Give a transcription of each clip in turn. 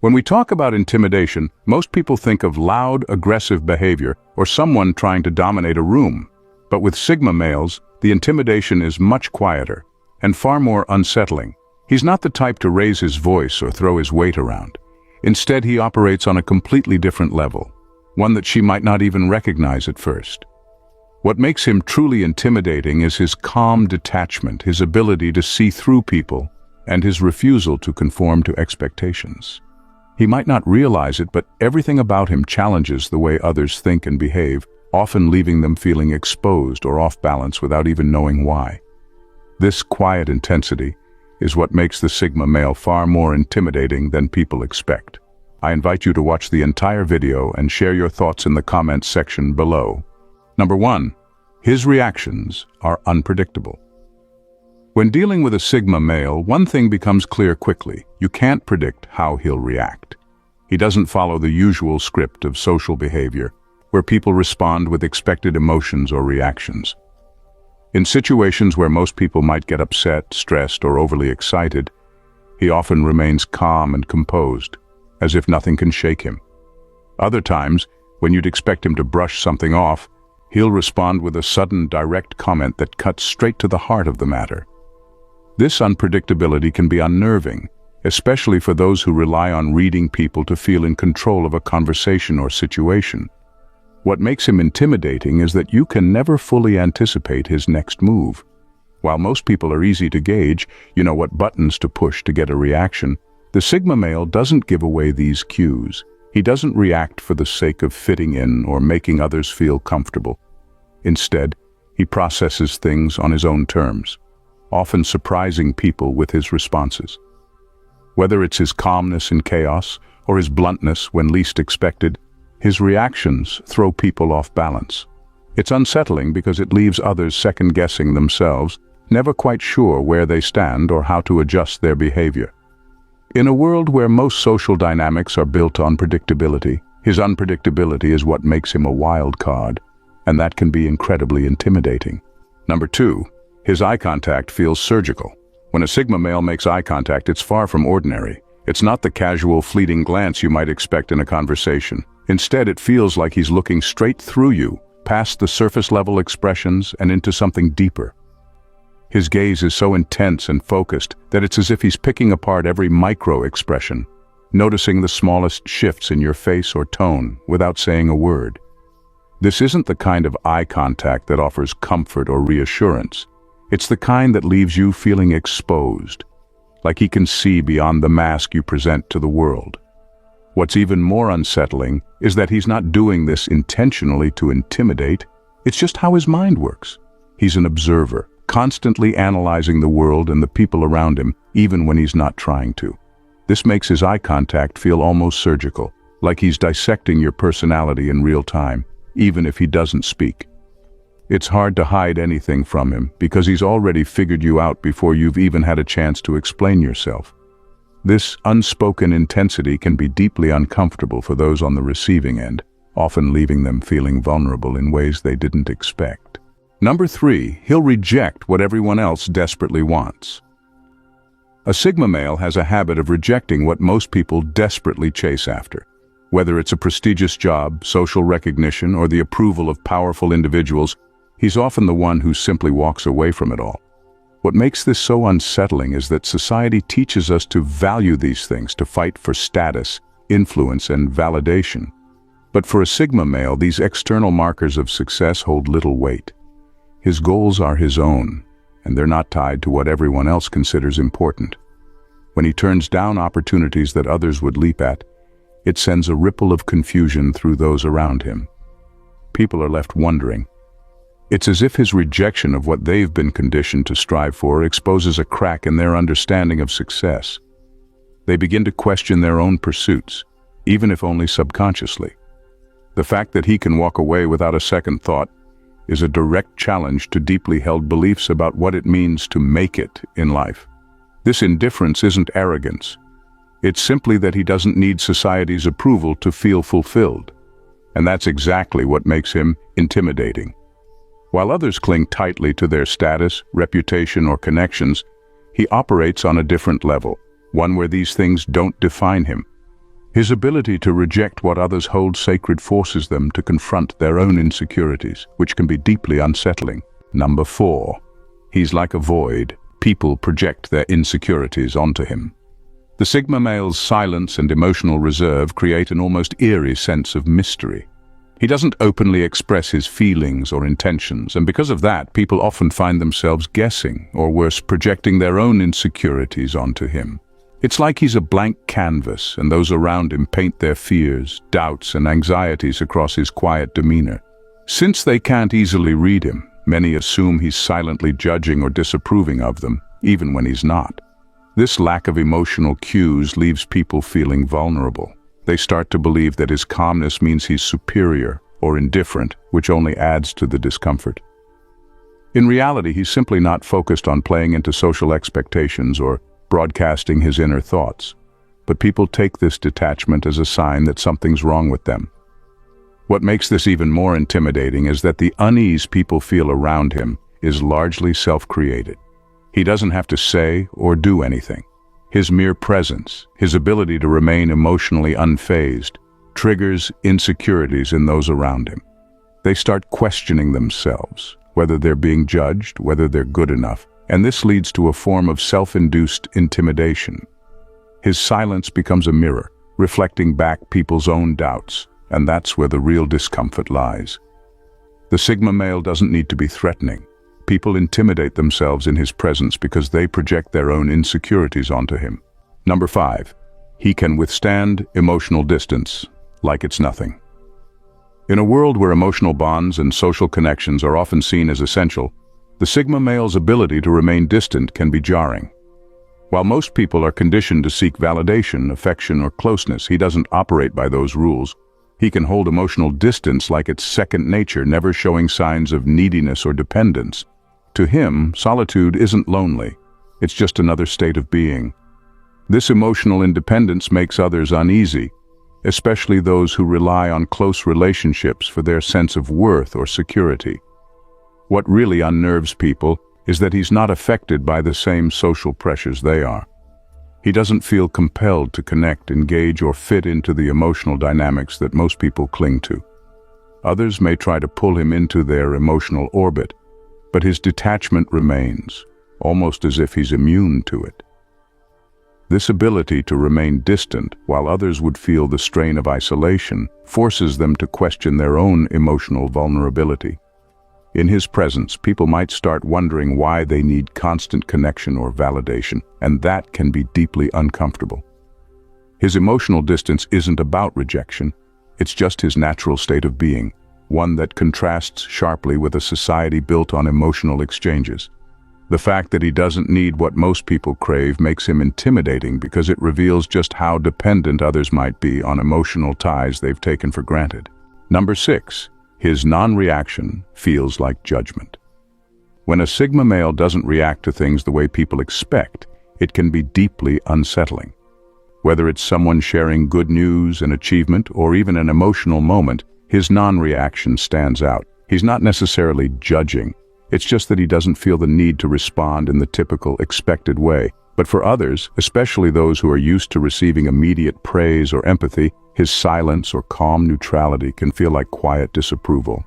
When we talk about intimidation, most people think of loud, aggressive behavior or someone trying to dominate a room. But with Sigma males, the intimidation is much quieter and far more unsettling. He's not the type to raise his voice or throw his weight around. Instead, he operates on a completely different level, one that she might not even recognize at first. What makes him truly intimidating is his calm detachment, his ability to see through people, and his refusal to conform to expectations. He might not realize it, but everything about him challenges the way others think and behave, often leaving them feeling exposed or off balance without even knowing why. This quiet intensity is what makes the Sigma male far more intimidating than people expect. I invite you to watch the entire video and share your thoughts in the comments section below. Number 1. His reactions are unpredictable. When dealing with a Sigma male, one thing becomes clear quickly: you can't predict how he'll react. He doesn't follow the usual script of social behavior, where people respond with expected emotions or reactions. In situations where most people might get upset, stressed, or overly excited, he often remains calm and composed, as if nothing can shake him. Other times, when you'd expect him to brush something off, he'll respond with a sudden, direct comment that cuts straight to the heart of the matter. This unpredictability can be unnerving, especially for those who rely on reading people to feel in control of a conversation or situation. What makes him intimidating is that you can never fully anticipate his next move. While most people are easy to gauge, you know what buttons to push to get a reaction, the Sigma male doesn't give away these cues. He doesn't react for the sake of fitting in or making others feel comfortable. Instead, he processes things on his own terms, often surprising people with his responses. Whether it's his calmness in chaos or his bluntness when least expected, his reactions throw people off balance. It's unsettling because it leaves others second-guessing themselves, never quite sure where they stand or how to adjust their behavior. In a world where most social dynamics are built on predictability, his unpredictability is what makes him a wild card, and that can be incredibly intimidating. Number 2. His eye contact feels surgical. When a Sigma male makes eye contact, it's far from ordinary. It's not the casual, fleeting glance you might expect in a conversation. Instead, it feels like he's looking straight through you, past the surface-level expressions and into something deeper. His gaze is so intense and focused that it's as if he's picking apart every micro-expression, noticing the smallest shifts in your face or tone without saying a word. This isn't the kind of eye contact that offers comfort or reassurance. It's the kind that leaves you feeling exposed, like he can see beyond the mask you present to the world. What's even more unsettling is that he's not doing this intentionally to intimidate. It's just how his mind works. He's an observer, constantly analyzing the world and the people around him, even when he's not trying to. This makes his eye contact feel almost surgical, like he's dissecting your personality in real time, even if he doesn't speak. It's hard to hide anything from him because he's already figured you out before you've even had a chance to explain yourself. This unspoken intensity can be deeply uncomfortable for those on the receiving end, often leaving them feeling vulnerable in ways they didn't expect. Number 3, he'll reject what everyone else desperately wants. A Sigma male has a habit of rejecting what most people desperately chase after. Whether it's a prestigious job, social recognition, or the approval of powerful individuals, he's often the one who simply walks away from it all. What makes this so unsettling is that society teaches us to value these things, to fight for status, influence, and validation. But for a Sigma male, these external markers of success hold little weight. His goals are his own, and they're not tied to what everyone else considers important. When he turns down opportunities that others would leap at, it sends a ripple of confusion through those around him. People are left wondering. It's as if his rejection of what they've been conditioned to strive for exposes a crack in their understanding of success. They begin to question their own pursuits, even if only subconsciously. The fact that he can walk away without a second thought is a direct challenge to deeply held beliefs about what it means to make it in life. This indifference isn't arrogance. It's simply that he doesn't need society's approval to feel fulfilled. And that's exactly what makes him intimidating. While others cling tightly to their status, reputation, or connections, he operates on a different level, one where these things don't define him. His ability to reject what others hold sacred forces them to confront their own insecurities, which can be deeply unsettling. Number 4. He's like a void. People project their insecurities onto him. The Sigma male's silence and emotional reserve create an almost eerie sense of mystery. He doesn't openly express his feelings or intentions, and because of that, people often find themselves guessing, or worse, projecting their own insecurities onto him. It's like he's a blank canvas, and those around him paint their fears, doubts, and anxieties across his quiet demeanor. Since they can't easily read him, many assume he's silently judging or disapproving of them, even when he's not. This lack of emotional cues leaves people feeling vulnerable. They start to believe that his calmness means he's superior or indifferent, which only adds to the discomfort. In reality, he's simply not focused on playing into social expectations or broadcasting his inner thoughts. But people take this detachment as a sign that something's wrong with them. What makes this even more intimidating is that the unease people feel around him is largely self-created. He doesn't have to say or do anything. His mere presence, his ability to remain emotionally unfazed, triggers insecurities in those around him. They start questioning themselves, whether they're being judged, whether they're good enough, and this leads to a form of self-induced intimidation. His silence becomes a mirror, reflecting back people's own doubts, and that's where the real discomfort lies. The Sigma male doesn't need to be threatening. People intimidate themselves in his presence because they project their own insecurities onto him. Number 5. He can withstand emotional distance like it's nothing. In a world where emotional bonds and social connections are often seen as essential, the Sigma male's ability to remain distant can be jarring. While most people are conditioned to seek validation, affection, or closeness, he doesn't operate by those rules. He can hold emotional distance like it's second nature, never showing signs of neediness or dependence. To him, solitude isn't lonely. It's just another state of being. This emotional independence makes others uneasy, especially those who rely on close relationships for their sense of worth or security. What really unnerves people is that he's not affected by the same social pressures they are. He doesn't feel compelled to connect, engage, or fit into the emotional dynamics that most people cling to. Others may try to pull him into their emotional orbit, but his detachment remains, almost as if he's immune to it. This ability to remain distant while others would feel the strain of isolation forces them to question their own emotional vulnerability. In his presence, people might start wondering why they need constant connection or validation, and that can be deeply uncomfortable. His emotional distance isn't about rejection, it's just his natural state of being, one that contrasts sharply with a society built on emotional exchanges. The fact that he doesn't need what most people crave makes him intimidating because it reveals just how dependent others might be on emotional ties they've taken for granted. Number 6. His non-reaction feels like judgment. When a Sigma male doesn't react to things the way people expect, it can be deeply unsettling. Whether it's someone sharing good news, an achievement, or even an emotional moment, his non-reaction stands out. He's not necessarily judging. It's just that he doesn't feel the need to respond in the typical, expected way. But for others, especially those who are used to receiving immediate praise or empathy, his silence or calm neutrality can feel like quiet disapproval.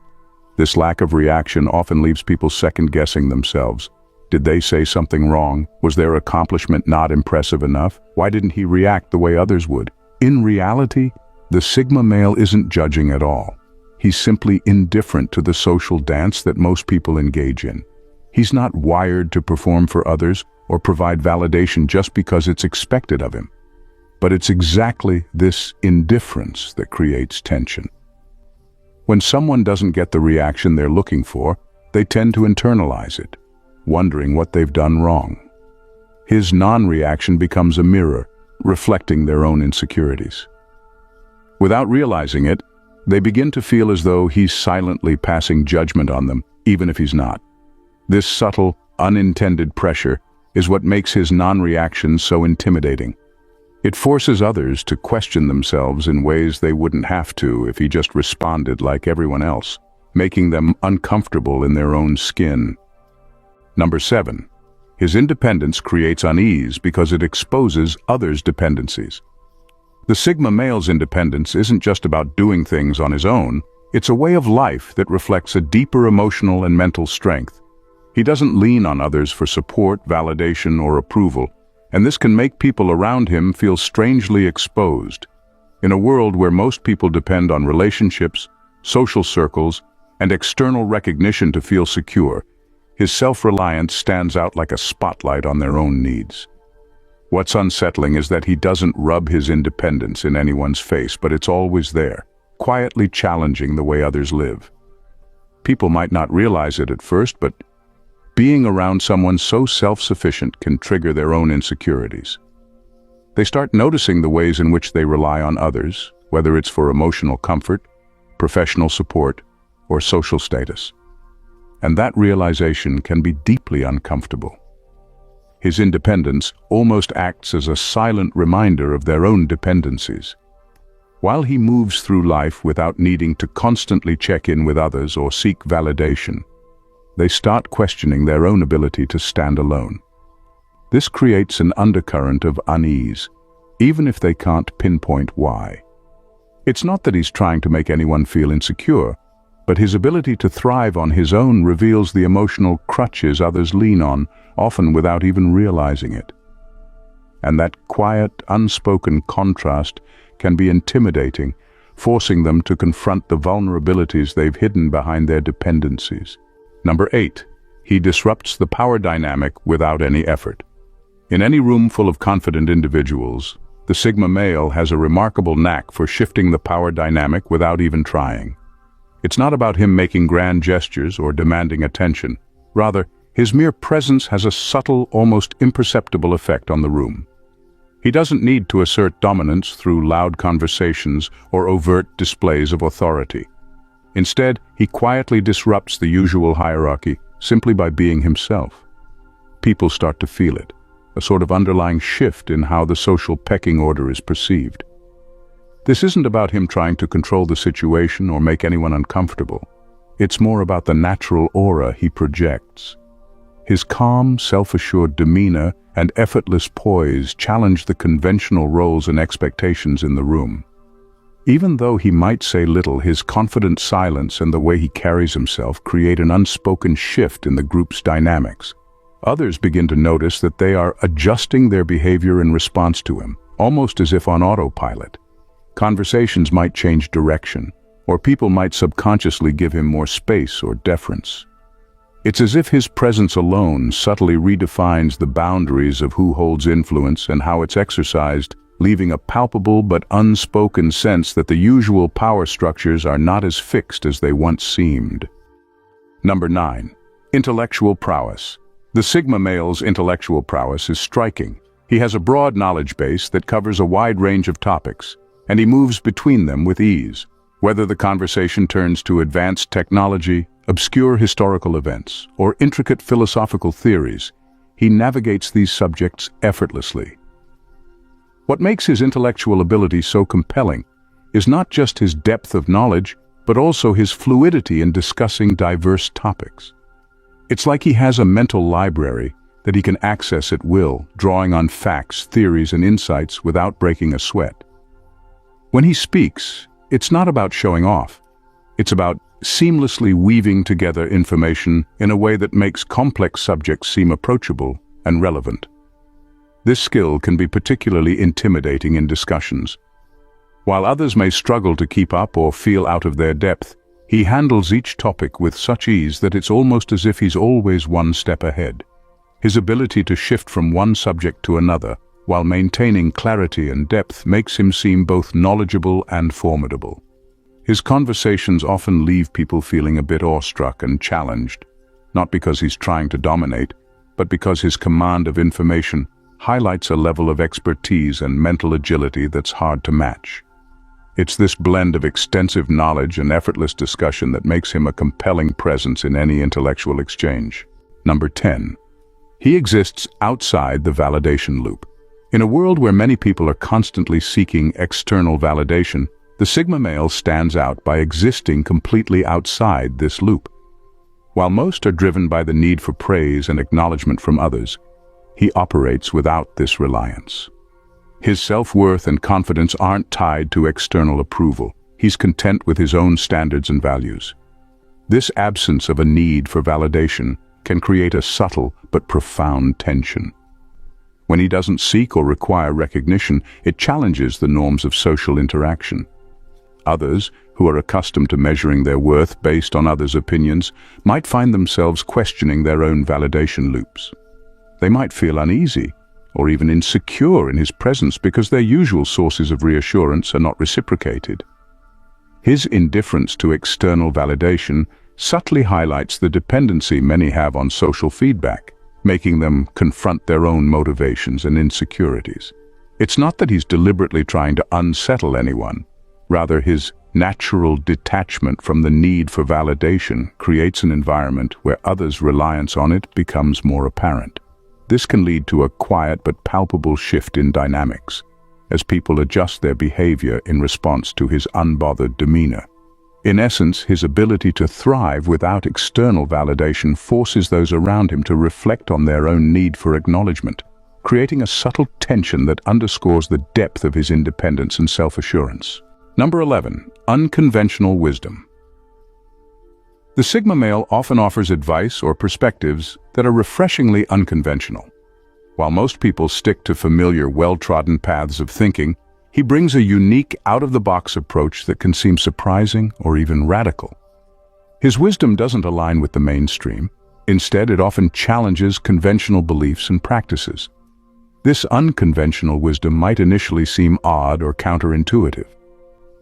This lack of reaction often leaves people second-guessing themselves. Did they say something wrong? Was their accomplishment not impressive enough? Why didn't he react the way others would? In reality, the Sigma male isn't judging at all. He's simply indifferent to the social dance that most people engage in. He's not wired to perform for others or provide validation just because it's expected of him. But it's exactly this indifference that creates tension. When someone doesn't get the reaction they're looking for, they tend to internalize it, wondering what they've done wrong. His non-reaction becomes a mirror, reflecting their own insecurities. Without realizing it, they begin to feel as though he's silently passing judgment on them, even if he's not. This subtle, unintended pressure is what makes his non-reaction so intimidating. It forces others to question themselves in ways they wouldn't have to if he just responded like everyone else, making them uncomfortable in their own skin. Number 7. His independence creates unease because it exposes others' dependencies. The Sigma male's independence isn't just about doing things on his own, it's a way of life that reflects a deeper emotional and mental strength. He doesn't lean on others for support, validation, or approval, and this can make people around him feel strangely exposed. In a world where most people depend on relationships, social circles, and external recognition to feel secure, his self-reliance stands out like a spotlight on their own needs. What's unsettling is that he doesn't rub his independence in anyone's face, but it's always there, quietly challenging the way others live. People might not realize it at first, but being around someone so self-sufficient can trigger their own insecurities. They start noticing the ways in which they rely on others, whether it's for emotional comfort, professional support, or social status. And that realization can be deeply uncomfortable. His independence almost acts as a silent reminder of their own dependencies. While he moves through life without needing to constantly check in with others or seek validation, they start questioning their own ability to stand alone. This creates an undercurrent of unease, even if they can't pinpoint why. It's not that he's trying to make anyone feel insecure, but his ability to thrive on his own reveals the emotional crutches others lean on, often without even realizing it. And that quiet, unspoken contrast can be intimidating, forcing them to confront the vulnerabilities they've hidden behind their dependencies. Number 8. He disrupts the power dynamic without any effort. In any room full of confident individuals, the Sigma male has a remarkable knack for shifting the power dynamic without even trying. It's not about him making grand gestures or demanding attention. Rather, his mere presence has a subtle, almost imperceptible effect on the room. He doesn't need to assert dominance through loud conversations or overt displays of authority. Instead, he quietly disrupts the usual hierarchy simply by being himself. People start to feel it, a sort of underlying shift in how the social pecking order is perceived. This isn't about him trying to control the situation or make anyone uncomfortable. It's more about the natural aura he projects. His calm, self-assured demeanor and effortless poise challenge the conventional roles and expectations in the room. Even though he might say little, his confident silence and the way he carries himself create an unspoken shift in the group's dynamics. Others begin to notice that they are adjusting their behavior in response to him, almost as if on autopilot. Conversations might change direction, or people might subconsciously give him more space or deference. It's as if his presence alone subtly redefines the boundaries of who holds influence and how it's exercised, leaving a palpable but unspoken sense that the usual power structures are not as fixed as they once seemed. Number 9. Intellectual prowess. The Sigma male's intellectual prowess is striking. He has a broad knowledge base that covers a wide range of topics, and he moves between them with ease. Whether the conversation turns to advanced technology, obscure historical events, or intricate philosophical theories, he navigates these subjects effortlessly. What makes his intellectual ability so compelling is not just his depth of knowledge, but also his fluidity in discussing diverse topics. It's like he has a mental library that he can access at will, drawing on facts, theories, and insights without breaking a sweat. When he speaks, it's not about showing off. It's about seamlessly weaving together information in a way that makes complex subjects seem approachable and relevant. This skill can be particularly intimidating in discussions. While others may struggle to keep up or feel out of their depth, he handles each topic with such ease that it's almost as if he's always one step ahead. His ability to shift from one subject to another, while maintaining clarity and depth, makes him seem both knowledgeable and formidable. His conversations often leave people feeling a bit awestruck and challenged, not because he's trying to dominate, but because his command of information highlights a level of expertise and mental agility that's hard to match. It's this blend of extensive knowledge and effortless discussion that makes him a compelling presence in any intellectual exchange. Number 10. He exists outside the validation loop. In a world where many people are constantly seeking external validation, the Sigma male stands out by existing completely outside this loop. While most are driven by the need for praise and acknowledgement from others, he operates without this reliance. His self-worth and confidence aren't tied to external approval. He's content with his own standards and values. This absence of a need for validation can create a subtle but profound tension. When he doesn't seek or require recognition, it challenges the norms of social interaction. Others, who are accustomed to measuring their worth based on others' opinions, might find themselves questioning their own validation loops. They might feel uneasy or even insecure in his presence because their usual sources of reassurance are not reciprocated. His indifference to external validation subtly highlights the dependency many have on social feedback, making them confront their own motivations and insecurities. It's not that he's deliberately trying to unsettle anyone. Rather, his natural detachment from the need for validation creates an environment where others' reliance on it becomes more apparent. This can lead to a quiet but palpable shift in dynamics, as people adjust their behavior in response to his unbothered demeanor. In essence, his ability to thrive without external validation forces those around him to reflect on their own need for acknowledgement, creating a subtle tension that underscores the depth of his independence and self-assurance. Number 11. Unconventional wisdom. The Sigma male often offers advice or perspectives that are refreshingly unconventional. While most people stick to familiar, well-trodden paths of thinking, he brings a unique, out-of-the-box approach that can seem surprising or even radical. His wisdom doesn't align with the mainstream. Instead, it often challenges conventional beliefs and practices. This unconventional wisdom might initially seem odd or counterintuitive.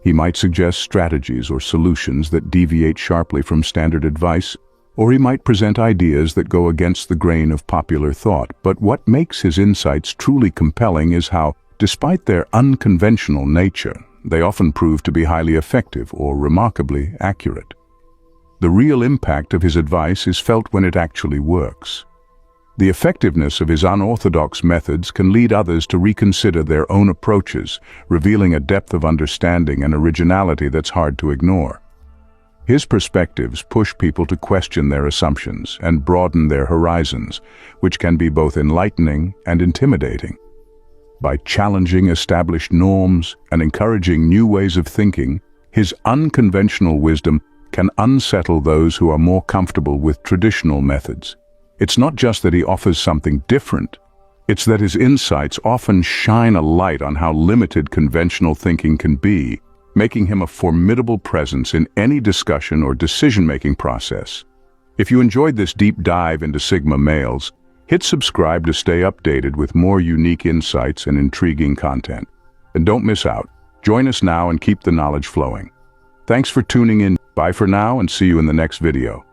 He might suggest strategies or solutions that deviate sharply from standard advice, or he might present ideas that go against the grain of popular thought. But what makes his insights truly compelling is how, despite their unconventional nature, they often prove to be highly effective or remarkably accurate. The real impact of his advice is felt when it actually works. The effectiveness of his unorthodox methods can lead others to reconsider their own approaches, revealing a depth of understanding and originality that's hard to ignore. His perspectives push people to question their assumptions and broaden their horizons, which can be both enlightening and intimidating. By challenging established norms and encouraging new ways of thinking, his unconventional wisdom can unsettle those who are more comfortable with traditional methods. It's not just that he offers something different, it's that his insights often shine a light on how limited conventional thinking can be, making him a formidable presence in any discussion or decision-making process. If you enjoyed this deep dive into Sigma males, hit subscribe to stay updated with more unique insights and intriguing content. And don't miss out. Join us now and keep the knowledge flowing. Thanks for tuning in. Bye for now and see you in the next video.